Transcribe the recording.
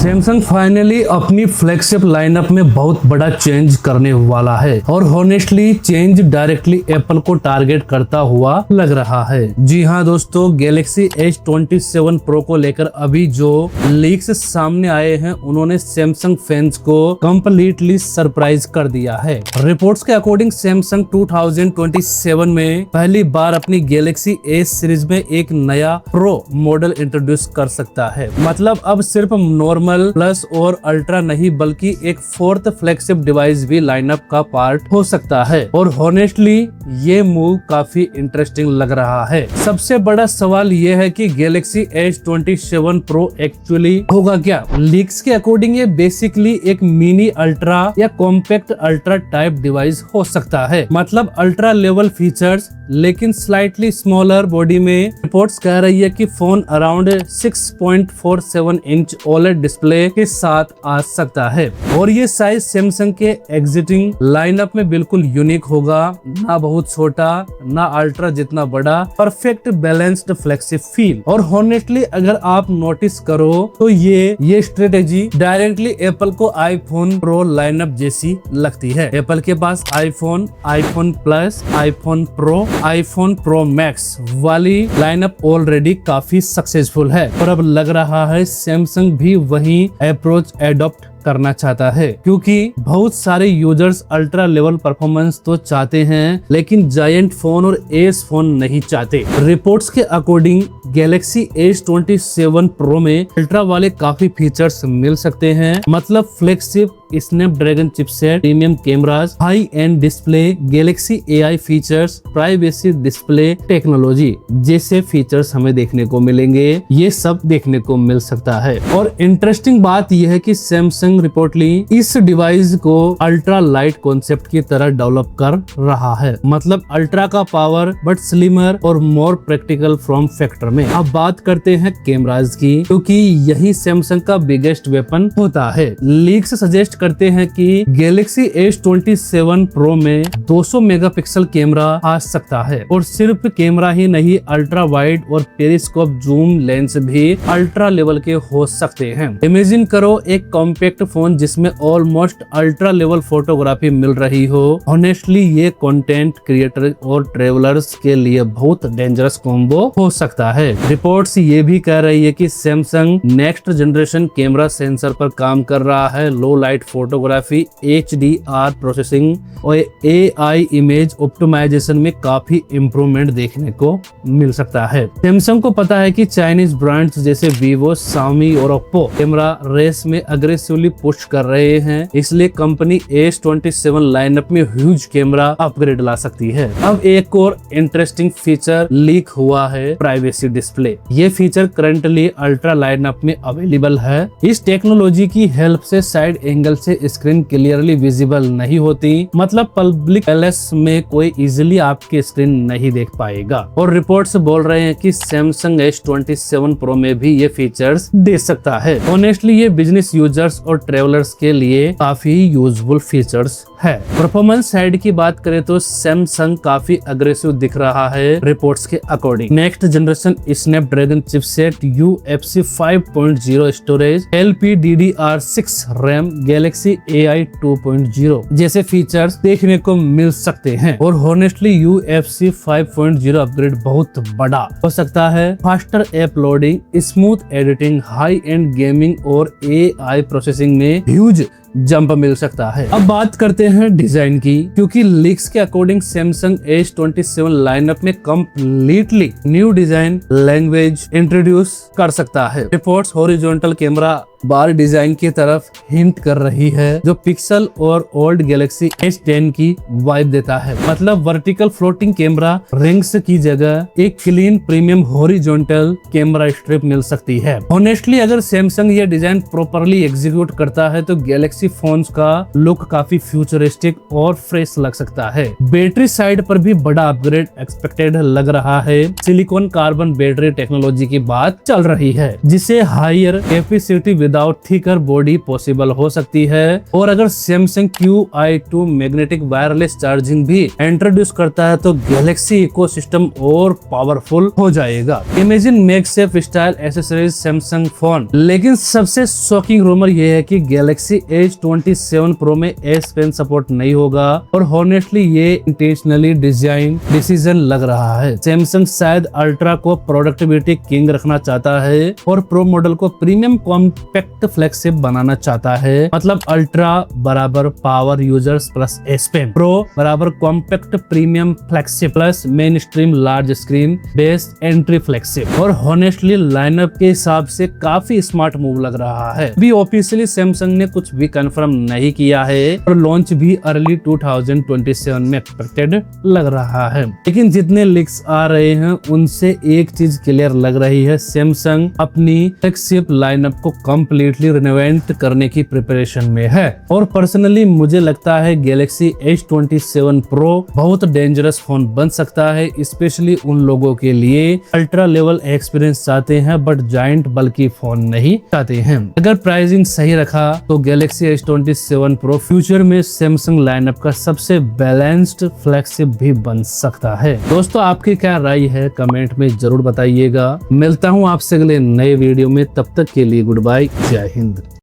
Samsung finally अपनी flagship lineup में बहुत बड़ा चेंज करने वाला है और हॉनेस्टली चेंज डायरेक्टली एप्पल को टारगेट करता हुआ लग रहा है। जी हाँ दोस्तों, गैलेक्सी S27 Pro को लेकर अभी जो लीक्स सामने आए हैं उन्होंने सैमसंग फैंस को कंप्लीटली सरप्राइज कर दिया है। रिपोर्ट्स के अकॉर्डिंग सैमसंग 2027 में पहली बार अपनी गैलेक्सी S सीरीज में एक नया प्रो मॉडल इंट्रोड्यूस कर सकता है। मतलब अब सिर्फ नॉर्मल, प्लस और अल्ट्रा नहीं बल्कि एक फोर्थ फ्लैगशिप डिवाइस भी लाइनअप का पार्ट हो सकता है और हॉनेस्टली ये मूव काफी इंटरेस्टिंग लग रहा है। सबसे बड़ा सवाल ये है कि गैलेक्सी S27 Pro एक्चुअली होगा क्या। लीक्स के अकॉर्डिंग ये बेसिकली एक मिनी अल्ट्रा या कॉम्पैक्ट अल्ट्रा टाइप डिवाइस हो सकता है। मतलब अल्ट्रा लेवल फीचर्स लेकिन स्लाइटली स्मॉलर बॉडी में। रिपोर्ट्स कह रही है कि phone around 6.47 inch OLED display के साथ आ सकता है और ये साइज सैमसंग के एग्जिटिंग लाइनअप में बिल्कुल यूनिक होगा। ना बहुत छोटा ना अल्ट्रा जितना बड़ा, परफेक्ट बैलेंस्ड फ्लेक्सिब फील। और हॉनेस्टली अगर आप नोटिस करो तो ये स्ट्रेटेजी डायरेक्टली एप्पल को आईफोन प्रो लाइनअप जैसी लगती है। एप्पल के पास iPhone plus, iPhone pro, iPhone pro max वाली लाइनअप ऑलरेडी काफी सक्सेसफुल है, पर अब लग रहा है सैमसंग भी वही अप्रोच एडॉप्ट करना चाहता है क्योंकि बहुत सारे यूजर्स अल्ट्रा लेवल परफॉर्मेंस तो चाहते हैं लेकिन जायंट फोन और एस फोन नहीं चाहते। रिपोर्ट्स के अकॉर्डिंग गैलेक्सी S27 Pro में अल्ट्रा वाले काफी फीचर्स मिल सकते हैं। मतलब flagship Snapdragon chipset, premium cameras, high and display, Galaxy AI features, privacy display technology जैसे फीचर्स हमें देखने को मिलेंगे। ये सब देखने को मिल सकता है और इंटरेस्टिंग बात यह है कि सैमसंग रिपोर्टली इस डिवाइस को अल्ट्रा लाइट कॉन्सेप्ट की तरह डेवलप कर रहा है। मतलब अल्ट्रा का पावर बट स्लिमर और मोर प्रैक्टिकल फॉर्म फैक्टर में। अब बात करते हैं कैमराज की क्योंकि यही सैमसंग का बिगेस्ट वेपन होता है। लीक्स सजेस्ट करते हैं कि गैलेक्सी S27 Pro में 200 मेगापिक्सल कैमरा आ सकता है और सिर्फ कैमरा ही नहीं, अल्ट्रा वाइड और पेरिस्कोप जूम लेंस भी अल्ट्रा लेवल के हो सकते हैं। इमेजिन करो एक कॉम्पैक्ट फोन जिसमें ऑलमोस्ट अल्ट्रा लेवल फोटोग्राफी मिल रही हो। ऑनेस्टली ये कंटेंट क्रिएटर और ट्रेवलर्स के लिए बहुत डेंजरस कॉम्बो हो सकता है। रिपोर्ट्स ये भी कह रही है कि Samsung next generation camera sensor पर काम कर रहा है। लो लाइट फोटोग्राफी, HDR प्रोसेसिंग और AI इमेज ऑप्टिमाइजेशन में काफी इम्प्रूवमेंट देखने को मिल सकता है। सैमसंग को पता है कि चाइनीज ब्रांड्स जैसे वीवो, Xiaomi और ओप्पो कैमरा रेस में अग्रेसिवली पुश कर रहे हैं, इसलिए कंपनी S27 लाइनअप में ह्यूज कैमरा अपग्रेड ला सकती है। अब एक और इंटरेस्टिंग फीचर लीक हुआ है, प्राइवेसी डिस्प्ले। ये फीचर करंटली अल्ट्रा लाइनअप में अवेलेबल है। इस टेक्नोलॉजी की हेल्प से साइड एंगल से स्क्रीन क्लियरली विजिबल नहीं होती। मतलब पब्लिक प्लेस में कोई इजिली आपकी स्क्रीन नहीं देख पाएगा। और रिपोर्ट्स बोल रहे हैं कि सैमसंग S27 Pro में भी ये फीचर्स दे सकता है। ऑनेस्टली ये बिजनेस यूजर्स और ट्रेवलर्स के लिए काफी यूजफुल फीचर्स है। परफॉर्मेंस साइड की बात करें तो सैमसंग काफी अग्रेसिव दिख रहा है रिपोर्ट्स के according. Next generation Snapdragon chipset, UFC 5.0 storage, LPDDR6 RAM, Galaxy AI 2.0 जैसे फीचर्स देखने को मिल सकते हैं। और हॉनेस्टली UFC 5.0 अपग्रेड बहुत बड़ा हो सकता है। Faster app loading, smooth editing, high and gaming और AI प्रोसेसिंग में ह्यूज जंप मिल सकता है। अब बात करते हैं डिजाइन की क्योंकि लीक्स के अकॉर्डिंग सैमसंग S27 लाइनअप में completely new design language introduce कर सकता है। रिपोर्ट्स हॉरिजॉन्टल कैमरा बार डिजाइन की तरफ हिंट कर रही है जो पिक्सल और ओल्ड गैलेक्सी S10 की वाइब देता है। मतलब वर्टिकल फ्लोटिंग कैमरा रिंग्स की जगह एक clean premium horizontal camera strip मिल सकती है। ऑनेस्टली अगर सैमसंग ये डिजाइन प्रॉपरली एग्जीक्यूट करता है तो गैलेक्सी फोन्स का लुक काफी फ्यूचरिस्टिक और फ्रेश लग सकता है। बैटरी साइड पर भी बड़ा अपग्रेड एक्सपेक्टेड लग रहा है। सिलिकॉन कार्बन बैटरी टेक्नोलॉजी की बात चल रही है जिसे higher capacity without thicker body possible हो सकती है। और अगर Samsung QI2 magnetic wireless charging भी इंट्रोड्यूस करता है तो गैलेक्सी इकोसिस्टम और पावरफुल हो जाएगा। Imagine MagSafe style accessories Samsung phone. लेकिन सबसे शॉकिंग रूमर यह है कि गैलेक्सी S27 Pro में S Pen सपोर्ट नहीं होगा और हॉनेस्टली ये इंटेंशनली डिसीजन लग रहा है। सैमसंग शायद अल्ट्रा को प्रोडक्टिविटी किंग रखना चाहता है और प्रो मॉडल को प्रीमियम कॉम्पैक्ट फ्लैगशिप बनाना चाहता है। मतलब अल्ट्रा बराबर power users plus S Pen, pro बराबर compact premium flagship plus mainstream large screen based entry flagship. और हॉनेस्टली लाइनअप के हिसाब से काफी स्मार्ट मूव लग रहा है। अभी ऑफिशियली सैमसंग ने कुछ भी कंफर्म नहीं किया है और लॉन्च भी अर्ली 2027 में एक्सपेक्टेड लग रहा है। लेकिन जितने लीक्स आ रहे हैं उनसे एक चीज क्लियर लग रही है, सैमसंग अपनी फ्लैगशिप लाइनअप को कंप्लीटली रिनोवेट करने की प्रिपरेशन में है। और पर्सनली मुझे लगता है गैलेक्सी S27 Pro बहुत डेंजरस फोन बन सकता है, स्पेशली उन लोगों के लिए अल्ट्रा लेवल एक्सपीरियंस चाहते हैं बट जायंट बल्कि फोन नहीं चाहते हैं। अगर प्राइसिंग सही रखा तो गैलेक्सी S27 Pro फ्यूचर में सैमसंग लाइनअप का सबसे बैलेंस्ड फ्लैगशिप भी बन सकता है। दोस्तों आपकी क्या राय है कमेंट में जरूर बताइएगा। मिलता हूँ आपसे अगले नए वीडियो में, तब तक के लिए गुड बाय, जय हिंद।